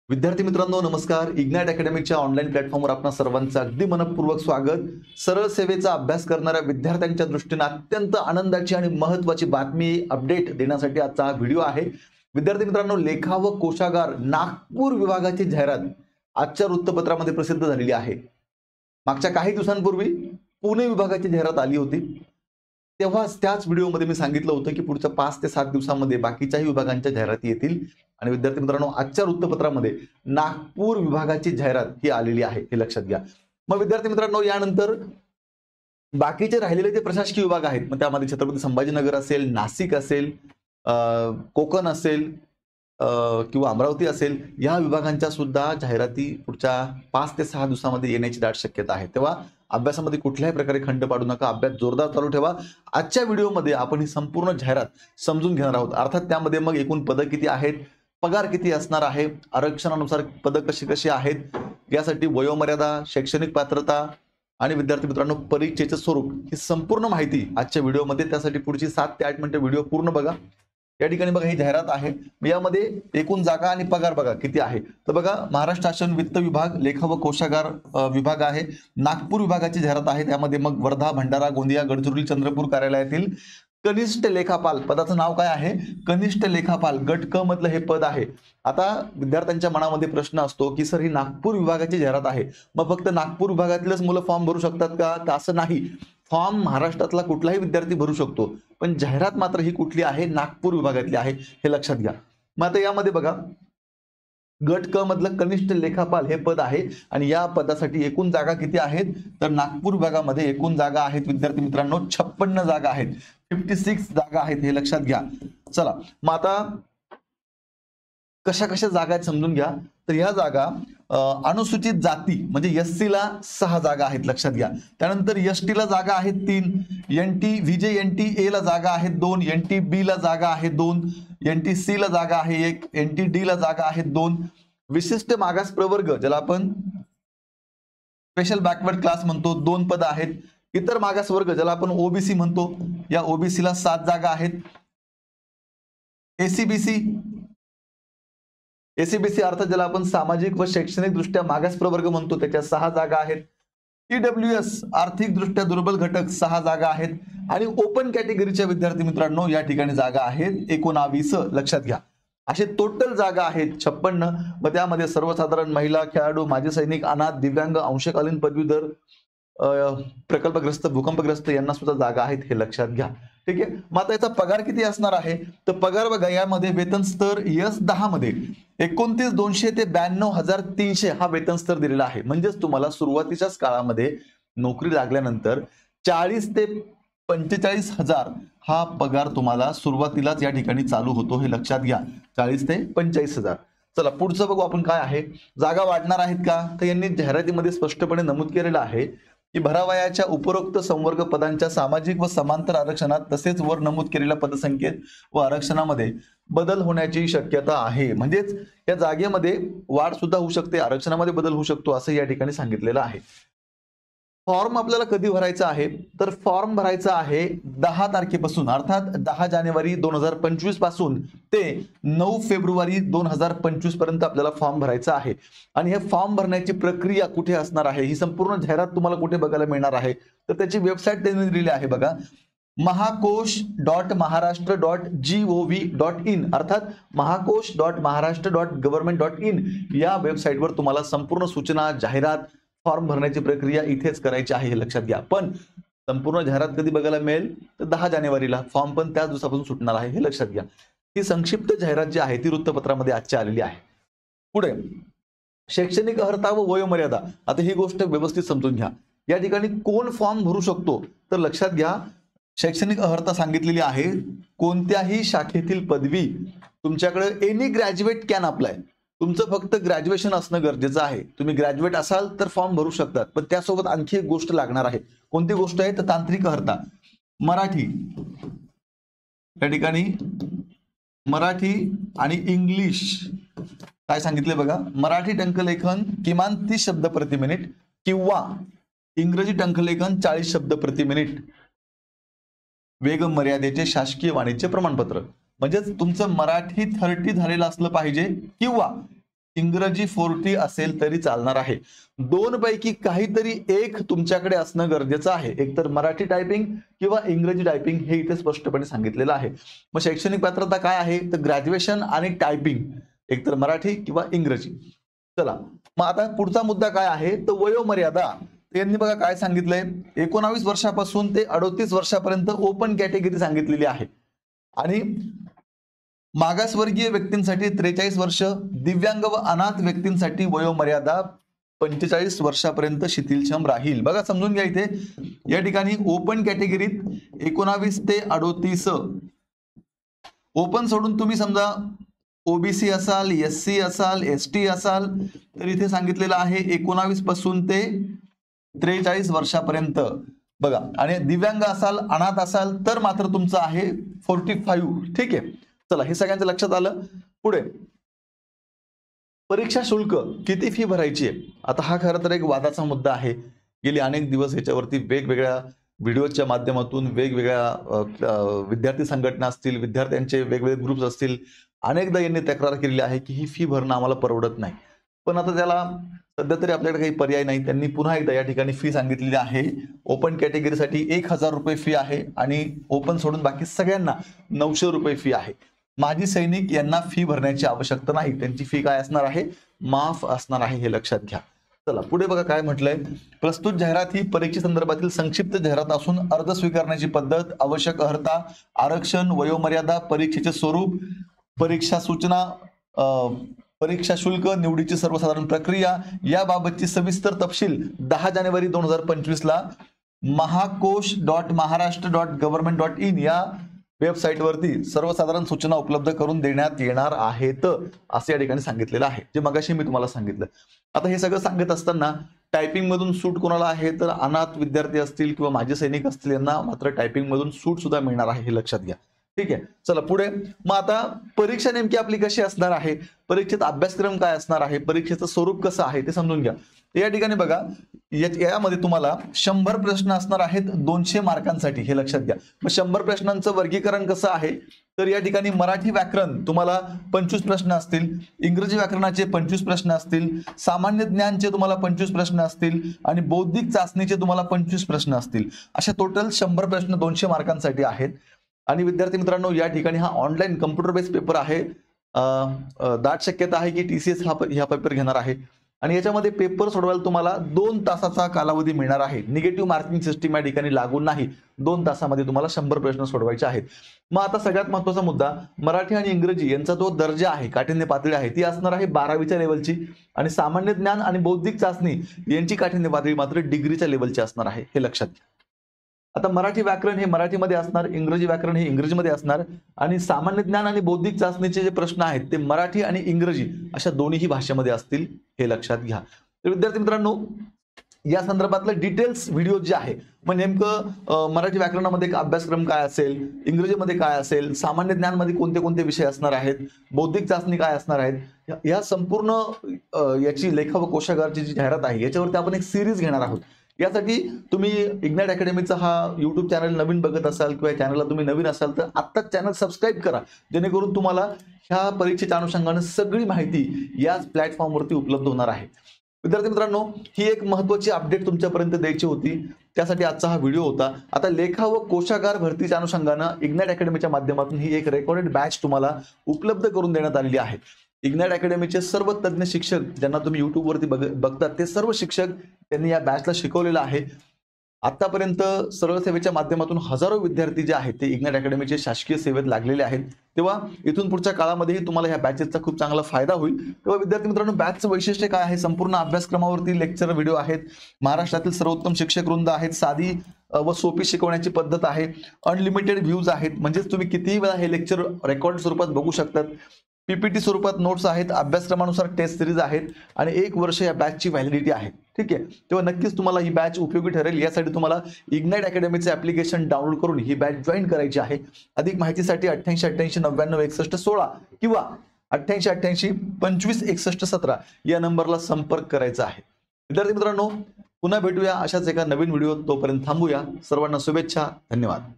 विद्यार्थी मित्रांनो नमस्कार. इग्नाइट अकॅडमीच्या ऑनलाईन प्लॅटफॉर्मवर आपणा सर्वांचं अगदी मनपूर्वक स्वागत. सरळ सेवेचा अभ्यास करणाऱ्या विद्यार्थ्यांच्या दृष्टीने अत्यंत आनंदाची आणि महत्त्वाची बातमी अपडेट देण्यासाठी आजचा हा व्हिडिओ आहे. विद्यार्थी मित्रांनो, लेखा व कोशागार नागपूर विभागाची जाहिरात आजच्या वृत्तपत्रामध्ये प्रसिद्ध झालेली आहे. मागच्या काही दिवसांपूर्वी पुणे विभागाची जाहिरात आली होती. तेव्हाच त्याच व्हिडिओमध्ये मी सांगितलं होतं की पुढच्या 5 ते 7 दिवसांमध्ये बाकीच्याही विभागांच्या जाहिराती येतील. आणि विद्यार्थी मित्रांनो, आजच्या वृत्तपत्रामध्ये नागपूर विभागाची जाहिरात ही आलेली आहे, हे लक्षात घ्या. मग विद्यार्थी मित्रांनो, यानंतर बाकीचे राहिलेले जे प्रशासकीय विभाग आहेत, मग त्यामध्ये छत्रपती संभाजीनगर असेल, नाशिक असेल, कोकण असेल किंवा अमरावती असेल, या विभागांच्या सुद्धा जाहिराती पुढच्या 5 ते 6 दिवसांमध्ये येण्याची दाट शक्यता आहे. तेव्हा अभ्यासामध्ये कुठल्याही प्रकारे खंड पाडू नका, अभ्यास जोरदार चालू ठेवा. आजच्या व्हिडिओमध्ये आपण ही संपूर्ण जाहिरात समजून घेणार आहोत. अर्थात त्यामध्ये मग एकूण पदं किती आहेत, पगार किती असणार आहे, आरक्षणानुसार पदं कशी कशी आहेत, यासाठी वयोमर्यादा, शैक्षणिक पात्रता आणि विद्यार्थी मित्रांनो परीक्षेचे स्वरूप, ही संपूर्ण माहिती आजच्या व्हिडिओमध्ये. त्यासाठी पुढची 7 ते 8 मिनिटे व्हिडिओ पूर्ण बघा. या ठिकाणी बघा ही जाहिरात आहे. यामध्ये एकूण जागा आणि पगार बघा किती आहे. तर बघा, महाराष्ट्र शासन वित्त विभाग, लेखा व कोशागार विभाग आहे. नागपूर विभागाची जाहिरात आहे. त्यामध्ये मग वर्धा, भंडारा, गोंदिया, गडचिरोली, चंद्रपूर कार्यालयातील कनिष्ठ लेखापाल पदाचं नाव काय आहे? कनिष्ठ लेखापाल, गट क मधलं हे पद आहे. आता विद्यार्थ्यांच्या मनामध्ये प्रश्न असतो की सर, ही नागपूर विभागाची जाहिरात आहे, मग फक्त नागपूर विभागातलेच मुलं फॉर्म भरू शकतात का? तर असं नाही. फॉर्म महाराष्ट्रातला कुठलाही विद्यार्थी भरू शकतो, पण जाहिरात मात्र ही कुठली आहे? नागपूर विभागातली आहे, हे लक्षात घ्या. मग आता यामध्ये बघा, गट क मधलं कनिष्ठ लेखापाल हे पद आहे आणि या पदासाठी एकूण जागा किती आहेत? तर नागपूर विभागामध्ये एकूण जागा आहेत विद्यार्थी मित्रांनो 56 जागा आहेत, 56 जागा आहेत, हे लक्षात घ्या. चला, मग आता कशा कशा जागा आहेत समजून घ्या. तर ह्या जागा अनुसूचित जाती म्हणजे एससी ला 6 जागा आहेत, लक्षात घ्या. त्यानंतर एसटी ला जागा आहेत 3, एनटी व्हीजे एनटी ए ला जागा आहेत 2, एनटी बी ला जागा आहे 2, एनटी सी ला जागा आहे 1, एनटी डी ला जागा आहेत 2. विशिष्ट मागास प्रवर्ग, ज्याला आपण स्पेशल बॅकवर्ड क्लास म्हणतो, 2 पद आहेत. इतर मागास वर्ग, ज्याला आपण ओबीसी म्हणतो, या ओबीसी ला 7 जागा आहेत. एसीबीसी अर्थात ज्याला आपण सामाजिक व शैक्षणिक दृष्ट्या मागास प्रवर्ग म्हणतो, त्याच्या 6 जागा आहेत. ईडब्ल्यूएस आर्थिक दृष्ट्या दुर्बल घटक 6 जागा आहेत. आणि ओपन कॅटेगरीच्या विद्यार्थी मित्रांनो या ठिकाणी जागा आहेत 19, लक्षात घ्या. असे टोटल जागा आहेत 56. मग त्यामध्ये सर्वसाधारण, महिला, खेळाडू, माजी सैनिक, अनाथ, दिव्यांग, अंशकालीन पदवीधर, प्रकल्पग्रस्त, भूकंपग्रस्त यांना सुद्धा जागा आहेत, हे लक्षात घ्या. ठीक आहे. मग आता याचा पगार किती असणार आहे? तर पगार बघा, यामध्ये वेतन स्तर S10 मध्ये 29,200 ते 92,300 हा वेतन स्तर दिलेला आहे. म्हणजेच तुम्हाला सुरुवातीच्याच काळामध्ये नोकरी लागल्यानंतर 40 ते 45,000 हा पगार तुम्हाला सुरुवातीलाच या ठिकाणी चालू होतो, हे लक्षात घ्या. 40 ते 45,000. चला पुढचं बघू आपण काय आहे. जागा वाढणार आहेत का? तर यांनी जाहिरातीमध्ये स्पष्टपणे नमूद केलेलं आहे की भरावयाच्या उपरोक्त संवर्ग पदांच्या सामाजिक व समांतर आरक्षणात तसेच वर नमूद केलेल्या पदसंख्येत व आरक्षणामध्ये बदल होण्याची शक्यता आहे. म्हणजेच या जागेमध्ये वाढ सुद्धा होऊ शकते, आरक्षणामध्ये बदल होऊ शकतो, असं या ठिकाणी सांगितलेलं आहे. फॉर्म आपल्याला कधी भरायचा आहे? तर फॉर्म भरायचा आहे 10 तारखेपासून, अर्थात 10 जानेवारी 2025 पासून ते 9 फेब्रुवारी 2025 पर्यंत आपल्याला फॉर्म भरायचा आहे. आणि हे फॉर्म भरण्याची प्रक्रिया कुठे असणार आहे, ही संपूर्ण जाहिरात तुम्हाला कुठे बघायला मिळणार आहे? तर त्याची वेबसाईट त्यांनी दिलेली आहे बघा, महाकोश.महाराष्ट्र.gov.in अर्थात महाकोश.महाराष्ट्र.government.in या वेबसाईटवर तुम्हाला संपूर्ण सूचना, जाहिरात, फॉर्म भरण्याची प्रक्रिया इथेच करायची आहे, हे लक्षात घ्या. पण संपूर्ण जाहिरात कधी बघायला मिळेल? तर 10 जानेवारीला. फॉर्म पण त्याच दिवसापासून सुटणार आहे, हे लक्षात घ्या. ही संक्षिप्त जाहिरात जी आहे ती वृत्तपत्रामध्ये आजच्या आलेली आहे. पुढे शैक्षणिक अर्हता व वयोमर्यादा. आता ही गोष्ट व्यवस्थित समजून घ्या. या ठिकाणी कोण फॉर्म भरू शकतो? तर लक्षात घ्या, शैक्षणिक अर्हता सांगितलेली आहे. कोणत्याही शाखेतील पदवी, तुमच्याकडे एनी ग्रॅज्युएट कॅन अप्लाय. तुमचं फक्त ग्रॅज्युएशन असणं गरजेचं आहे. तुम्ही ग्रॅज्युएट असाल तर फॉर्म भरू शकतात. पण त्यासोबत आणखी एक गोष्ट लागणार आहे. कोणती गोष्ट आहे? तर तांत्रिक अर्हता. मराठी, या ठिकाणी मराठी आणि इंग्लिश काय सांगितले बघा, मराठी टंकलेखन किमान 30 शब्द प्रति मिनिट किंवा इंग्रजी टंकलेखन 40 शब्द प्रति मिनिट, वेग मर्यादेचे शासकीय वाणिज्य प्रमाणपत्र. म्हणजेच तुमचं मराठी 30 झालेलं असलं पाहिजे किंवा इंग्रजी 40 असेल तरी चालणार आहे. दोन पैकी काहीतरी एक तुमच्याकडे असणं गरजेचं आहे. एकतर मराठी टायपिंग किंवा इंग्रजी टायपिंग हे इथे स्पष्टपणे सांगितलेलं आहे. मग शैक्षणिक पात्रता काय आहे? तर ग्रॅज्युएशन आणि टायपिंग, एकतर मराठी किंवा इंग्रजी. चला मग आता पुढचा मुद्दा काय आहे? तर वयोमर्यादा. यांनी बघा काय सांगितलंय, 19 वर्षापासून ते 38 वर्षापर्यंत ओपन कॅटेगरी सांगितलेली आहे. आणि मागासवर्गीय व्यक्तींसाठी 43 वर्ष, दिव्यांग व अनाथ व्यक्तींसाठी वयोमर्यादा 45 वर्षापर्यंत शिथिलक्षम राहील. बघा समजून घ्या, इथे या ठिकाणी ओपन कॅटेगरीत 19 ते 38, ओपन सोडून तुम्ही समजा ओबीसी असाल, एससी असाल, एसटी असाल, तर इथे सांगितलेलं आहे 19 पासून ते 43 वर्षापर्यंत. बघा, आणि दिव्यांग असाल, अनाथ असाल तर मात्र तुमचं आहे 45. ठीक आहे, चला हे सगळ्यांचं लक्षात आलं. पुढे परीक्षा शुल्क किती फी भरायची आहे? आता हा खरं तर एक वादाचा मुद्दा आहे. गेली अनेक दिवस याच्यावरती वेगवेगळ्या व्हिडिओच्या माध्यमातून वेगवेगळ्या विद्यार्थी संघटना असतील, विद्यार्थ्यांचे वेगवेगळे ग्रुप्स असतील, अनेकदा यांनी तक्रार केलेली आहे की ही फी भरणं आम्हाला परवडत नाही. पण आता त्याला सध्या तरी आपल्याकडे काही पर्याय नाही. त्यांनी पुन्हा एकदा या ठिकाणी फी सांगितलेली आहे. ओपन कॅटेगरीसाठी 1000 रुपये फी आहे आणि ओपन सोडून बाकी सगळ्यांना 900 रुपये फी आहे. माजी सैनिक यांना फी भरण्याची आवश्यकता नाही. त्यांची फी काय असणार आहे? माफ असणार आहे, हे लक्षात घ्या. चला पुढे बघा काय म्हटलंय. प्रस्तुत जाहिरात ही परीक्षेसंदर्भातील संक्षिप्त जाहिरात असून अर्ज स्वीकारण्याची पद्धत, आवश्यक अर्हता, आरक्षण, वयोमर्यादा, परीक्षेचे स्वरूप, परीक्षा सूचना, परीक्षा शुल्क, निवडीची सर्वसाधारण प्रक्रिया याबाबतची सविस्तर तपशील 10 जानेवारी 2025 ला mahakosh.maharashtra.government.in या वेबसाईटवरती सर्वसाधारण सूचना उपलब्ध करून देण्यात येणार आहेत, असे या ठिकाणी सांगितलेलं आहे, जे मगाशी मी तुम्हाला सांगितलं. आता हे सगळं सांगत असताना टायपिंग मधून सूट कोणाला आहे? तर अनाथ विद्यार्थी असतील किंवा माजी सैनिक असतील यांना मात्र टायपिंग मधून सूट सुद्धा मिळणार आहे, हे लक्षात घ्या. ठीक आहे, चला पुढे. मग आता परीक्षा नेमकी आपली कशी असणार आहे? परीक्षेत अभ्यासक्रम काय असणार आहे? परीक्षेचं स्वरूप कसं आहे ते समजून घ्या. या ठिकाणी बघा, यामध्ये तुम्हाला 100 प्रश्न असणार आहेत 200 मार्कांसाठी, हे लक्षात घ्या. मग 100 प्रश्नांचं वर्गीकरण कसं आहे? तर या ठिकाणी मराठी व्याकरण तुम्हाला 25 प्रश्न असतील, इंग्रजी व्याकरणाचे 25 प्रश्न असतील, सामान्य ज्ञानचे तुम्हाला 25 प्रश्न असतील आणि बौद्धिक चाचणीचे तुम्हाला 25 प्रश्न असतील. अशा टोटल 100 प्रश्न 200 मार्कांसाठी आहेत. आणि विद्यार्थी मित्रांनो, या ठिकाणी हा ऑनलाईन कम्प्युटर बेस्ड पेपर आहे. दाट शक्यता आहे की TCS हा पेपर घेणार आहे. आणि याच्यामध्ये पेपर सोडवायला तुम्हाला 2 तासाचा कालावधी मिळणार आहे. निगेटिव्ह मार्किंग सिस्टीम या ठिकाणी लागू नाही. 2 तासामध्ये तुम्हाला 100 प्रश्न सोडवायचे आहेत. मग आता सगळ्यात महत्त्वाचा मुद्दा, मराठी आणि इंग्रजी यांचा जो दर्जा आहे, काठिण्य पातळी आहे, ती असणार आहे 12वीच्या लेवलची. आणि सामान्य ज्ञान आणि बौद्धिक चाचणी यांची काठिण्य पातळी मात्र डिग्रीच्या लेवलची असणार आहे, हे लक्षात घ्या. आता मराठी व्याकरण हे मराठीमध्ये असणार, इंग्रजी व्याकरण हे इंग्रजीमध्ये असणार आणि सामान्य ज्ञान आणि बौद्धिक चाचणीचे जे प्रश्न आहेत ते मराठी आणि इंग्रजी अशा दोन्ही भाषेमध्ये असतील, हे लक्षात घ्या. तर विद्यार्थी मित्रांनो, या संदर्भातलं डिटेल्स व्हिडिओ जे आहे, मग नेमकं मराठी व्याकरणामध्ये अभ्यासक्रम काय असेल, इंग्रजीमध्ये काय असेल, सामान्य ज्ञानमध्ये कोणते कोणते विषय असणार आहेत, बौद्धिक चाचणी काय असणार आहेत, या संपूर्ण याची लेखा व कोशागारची जी जाहिरात आहे याच्यावरती आपण एक सिरीज घेणार आहोत. यासाठी तुम्ही इग्नाइट अकॅडमीचा हा यूट्यूब चॅनल नवीन बघत असाल किंवा चॅनलला तुम्ही नवीन असाल तर आत्ताच चॅनल सबस्क्राईब करा, जेणेकरून तुम्हाला ह्या परीक्षेच्या अनुषंगाने सगळी माहिती याच प्लॅटफॉर्मवरती उपलब्ध होणार आहे. विद्यार्थी मित्रांनो, ही एक महत्त्वाची अपडेट तुमच्यापर्यंत द्यायची होती, त्यासाठी आजचा हा व्हिडिओ होता. आता लेखा व कोशागार भरतीच्या अनुषंगाने इग्नाइट अकॅडमीच्या माध्यमातून ही एक रेकॉर्डेड बॅच तुम्हाला उपलब्ध करून देण्यात आलेली आहे. इग्नाइट अकॅडमीचे सर्व तज्ञ शिक्षक ज्यांना तुम्ही युट्यूबवरती बघतात ते सर्व शिक्षक त्यांनी या बॅचला शिकवलेलं आहे. आतापर्यंत सरळ सेवेच्या माध्यमातून हजारो विद्यार्थी जे आहेत ते इग्नाइट अकॅडमीचे शासकीय सेवेत लागलेले आहेत. तेव्हा इथून पुढच्या काळामध्येही तुम्हाला ह्या बॅचेसचा खूप चांगला फायदा होईल. तेव्हा विद्यार्थी मित्रांनो, बॅचचं वैशिष्ट्य काय आहे? संपूर्ण अभ्यासक्रमावरती लेक्चर व्हिडिओ आहेत, महाराष्ट्रातील सर्वोत्तम शिक्षक वृंद आहेत, साधी व सोपी शिकवण्याची पद्धत आहे, अनलिमिटेड व्ह्यूज आहेत, म्हणजेच तुम्ही कितीही वेळा हे लेक्चर रेकॉर्ड स्वरूपात बघू शकतात. PPT स्वरूपात नोट्स आहेत, अभ्यासक्रमानुसार टेस्ट सिरीज आहेत आणि 1 वर्ष या बॅचची व्हॅलिडिटी आहे. ठीक आहे, तेव्हा नक्कीच तुम्हाला ही बॅच उपयोगी ठरेल. यासाठी तुम्हाला इग्नाइट अकॅडमीचे ॲप्लिकेशन डाउनलोड करून ही बॅच जॉईन करायची आहे. अधिक माहितीसाठी 8888 99 61 16 किंवा 8888 25 61 17 या नंबरला संपर्क करायचा आहे. विद्यार्थी मित्रांनो, पुन्हा भेटूया अशाच एका नवीन व्हिडिओ. तोपर्यंत थांबूया. सर्वांना शुभेच्छा. धन्यवाद.